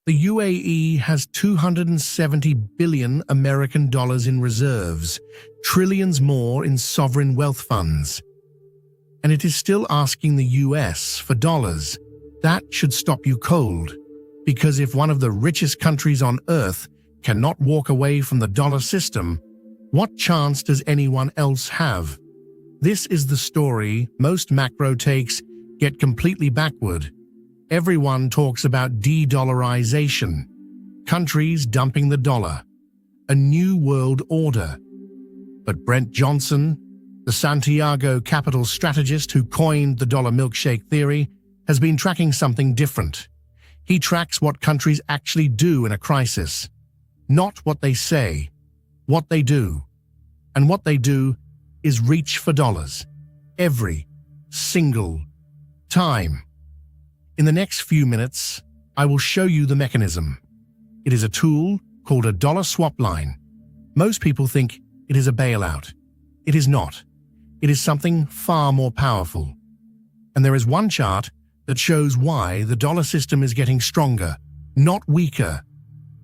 The UAE has 270 billion American dollars in reserves, trillions more in sovereign wealth funds. And it is still asking the US for dollars. That should stop you cold, because if one of the richest countries on earth cannot walk away from the dollar system, what chance does anyone else have? This is the story most macro takes get completely backward. Everyone talks about de-dollarization, countries dumping the dollar, a new world order. But Brent Johnson, the Santiago capital strategist who coined the dollar milkshake theory, has been tracking something different. He tracks what countries actually do in a crisis, not what they say, what they do. And what they do is reach for dollars, every single time. In the next few minutes, I will show you the mechanism. It is a tool called a dollar swap line. Most people think it is a bailout. It is not. It is something far more powerful. And there is one chart that shows why the dollar system is getting stronger, not weaker.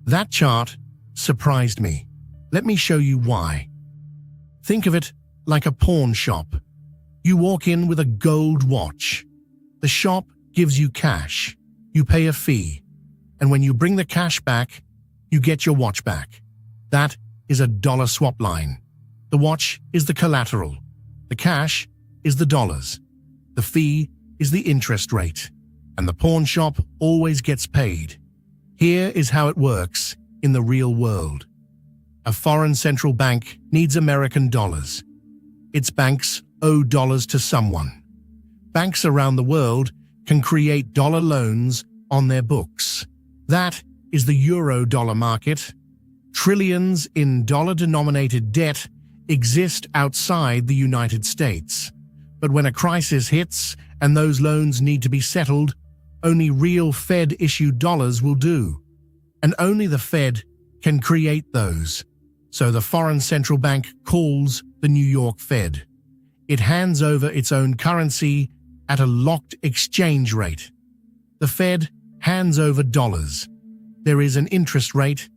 That chart surprised me. Let me show you why. Think of it like a pawn shop. You walk in with a gold watch. The shop gives you cash. You pay a fee. And when you bring the cash back, you get your watch back. That is a dollar swap line. The watch is the collateral. The cash is the dollars. The fee is the interest rate. And the pawn shop always gets paid. Here is how it works in the real world. A foreign central bank needs American dollars. Its banks owe dollars to someone. Banks around the world can create dollar loans on their books. That is the euro-dollar market. Trillions in dollar-denominated debt exist outside the United States. But when a crisis hits and those loans need to be settled, only real Fed-issued dollars will do. And only the Fed can create those. So the foreign central bank calls the New York Fed. It hands over its own currency at a locked exchange rate. The Fed hands over dollars. There is an interest rate.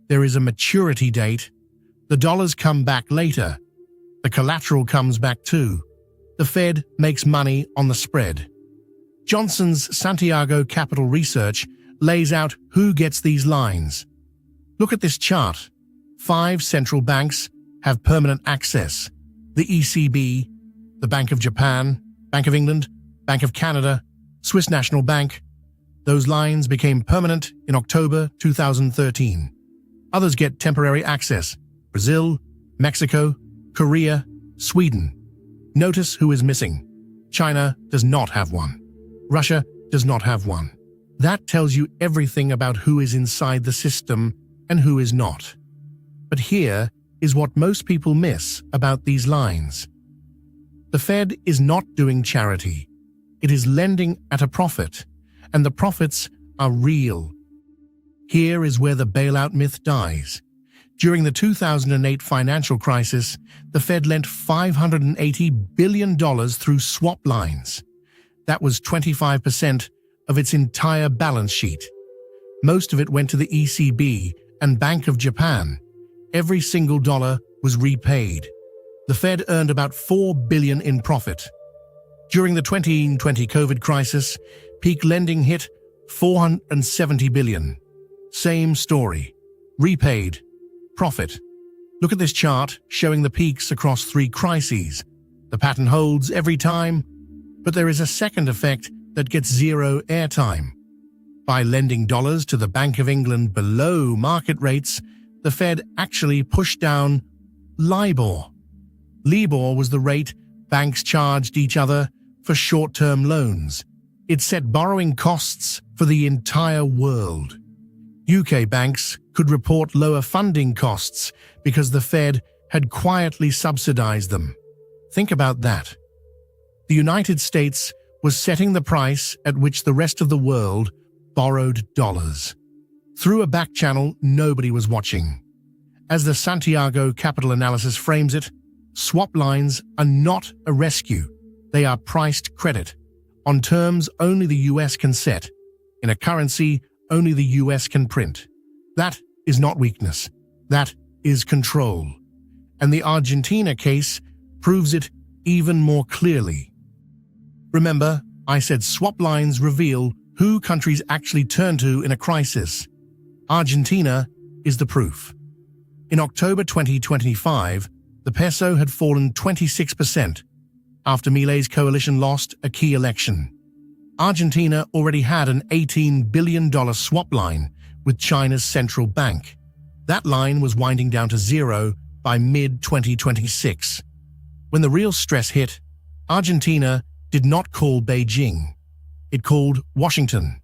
There is a maturity date. The dollars come back later. The collateral comes back too. The Fed makes money on the spread. Johnson's Santiago Capital Research lays out who gets these lines. Look at this chart. 5 central banks have permanent access. The ECB, the Bank of Japan, Bank of England, Bank of Canada, Swiss National Bank. Those lines became permanent in October 2013. Others get temporary access. Brazil, Mexico, Korea, Sweden. Notice who is missing. China does not have one. Russia does not have one. That tells you everything about who is inside the system and who is not. But here is what most people miss about these lines. The Fed is not doing charity. It is lending at a profit, and the profits are real. Here is where the bailout myth dies. During the 2008 financial crisis, the Fed lent $580 billion through swap lines. That was 25% of its entire balance sheet. Most of it went to the ECB and Bank of Japan. Every single dollar was repaid. The Fed earned about $4 billion in profit. During the 2020 COVID crisis, peak lending hit $470 billion. Same story. Repaid. Profit. Look at this chart showing the peaks across 3 crises. The pattern holds every time, but there is a second effect that gets zero airtime. By lending dollars to the Bank of England below market rates, the Fed actually pushed down LIBOR. LIBOR was the rate banks charged each other for short-term loans. It set borrowing costs for the entire world. UK banks could report lower funding costs because the Fed had quietly subsidized them. Think about that. The United States was setting the price at which the rest of the world borrowed dollars. Through a back channel nobody was watching. As the Santiago Capital Analysis frames it, swap lines are not a rescue. They are priced credit, on terms only the US can set, in a currency only the US can print. That is not weakness. That is control. And the Argentina case proves it even more clearly. Remember, I said swap lines reveal who countries actually turn to in a crisis. Argentina is the proof. In October 2025, the peso had fallen 26% after Milei's coalition lost a key election. Argentina already had an $18 billion swap line with China's central bank. That line was winding down to zero by mid-2026. When the real stress hit, Argentina did not call Beijing. It called Washington.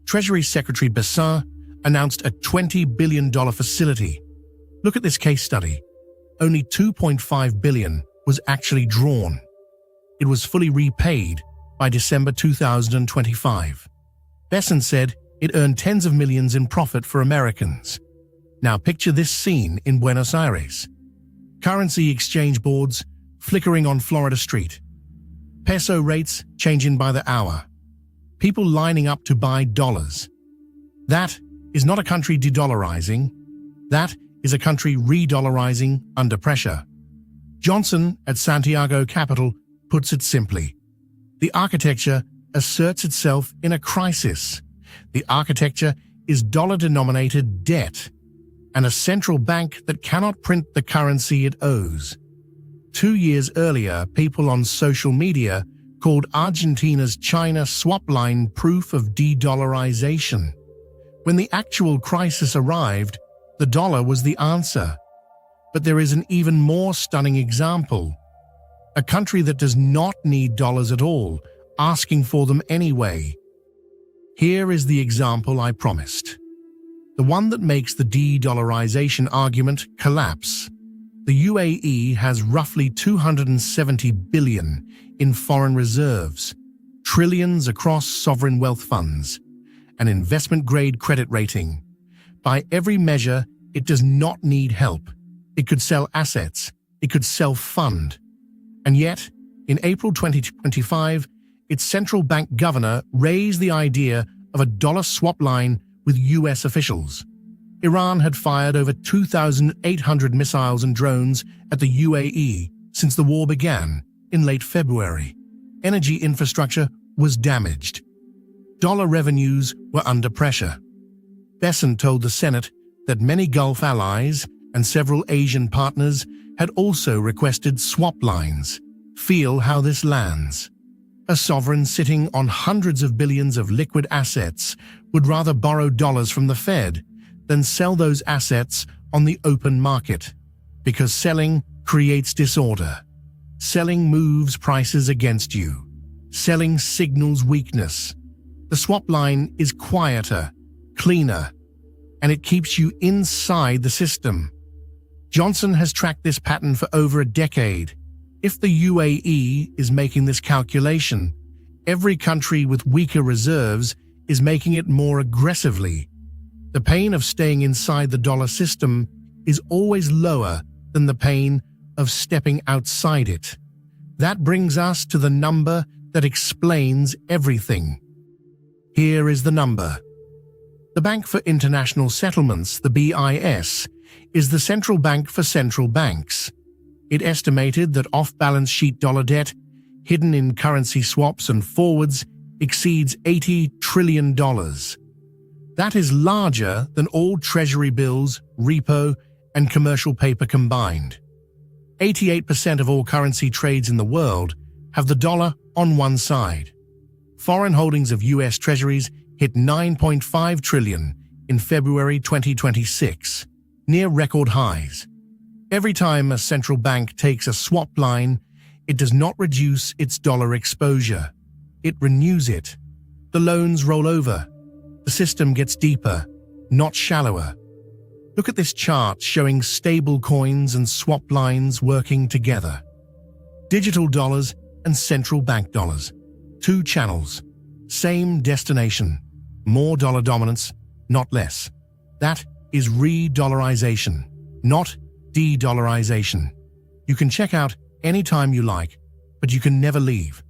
Treasury Secretary Bessin announced a $20 billion facility. Look at this case study. Only $2.5 billion was actually drawn. It was fully repaid by December 2025. Bessin said it earned tens of millions in profit for Americans. Now picture this scene in Buenos Aires. Currency exchange boards flickering on Florida Street. Peso rates changing by the hour. People lining up to buy dollars. That is not a country de-dollarizing. That is a country re-dollarizing under pressure. Johnson at Santiago Capital puts it simply. The architecture asserts itself in a crisis. The architecture is dollar-denominated debt and a central bank that cannot print the currency it owes. 2 years earlier, people on social media called Argentina's China swap line proof of de-dollarization. When the actual crisis arrived, the dollar was the answer. But there is an even more stunning example. A country that does not need dollars at all, asking for them anyway. Here is the example I promised. The one that makes the de-dollarization argument collapse. The UAE has roughly 270 billion in foreign reserves, trillions across sovereign wealth funds, an investment-grade credit rating. By every measure, it does not need help. It could sell assets. It could self-fund. And yet, in April 2025, its central bank governor raised the idea of a dollar swap line with US officials. Iran had fired over 2,800 missiles and drones at the UAE since the war began in late February. Energy infrastructure was damaged. Dollar revenues were under pressure. Bessin told the Senate that many Gulf allies and several Asian partners had also requested swap lines. Feel how this lands. A sovereign sitting on hundreds of billions of liquid assets would rather borrow dollars from the Fed than sell those assets on the open market, because selling creates disorder. Selling moves prices against you. Selling signals weakness. The swap line is quieter, cleaner, and it keeps you inside the system. Johnson has tracked this pattern for over a decade. If the UAE is making this calculation, every country with weaker reserves is making it more aggressively. The pain of staying inside the dollar system is always lower than the pain of stepping outside it. That brings us to the number that explains everything. Here is the number. The Bank for International Settlements, the BIS, is the central bank for central banks. It estimated that off-balance sheet dollar debt, hidden in currency swaps and forwards, exceeds $80 trillion. That is larger than all Treasury bills, repo, and commercial paper combined. 88% of all currency trades in the world have the dollar on one side. Foreign holdings of US Treasuries hit $9.5 trillion in February 2026, near record highs. Every time a central bank takes a swap line, it does not reduce its dollar exposure. It renews it. The loans roll over. The system gets deeper, not shallower. Look at this chart showing stable coins and swap lines working together. Digital dollars and central bank dollars. Two channels. Same destination. More dollar dominance, not less. That is re-dollarization, not de-dollarization. You can check out anytime you like, but you can never leave.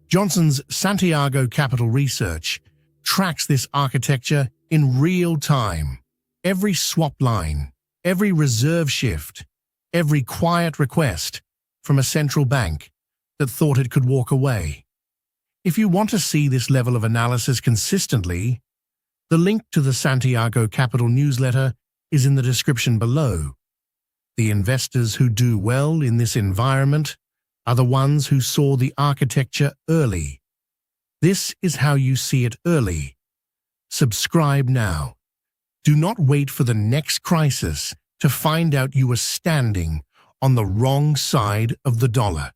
Johnson's Santiago Capital Research tracks this architecture in real time. Every swap line, every reserve shift, every quiet request from a central bank that thought it could walk away. If you want to see this level of analysis consistently, the link to the Santiago Capital newsletter is in the description below. The investors who do well in this environment are the ones who saw the architecture early. This is how you see it early. Subscribe now. Do not wait for the next crisis to find out you are standing on the wrong side of the dollar.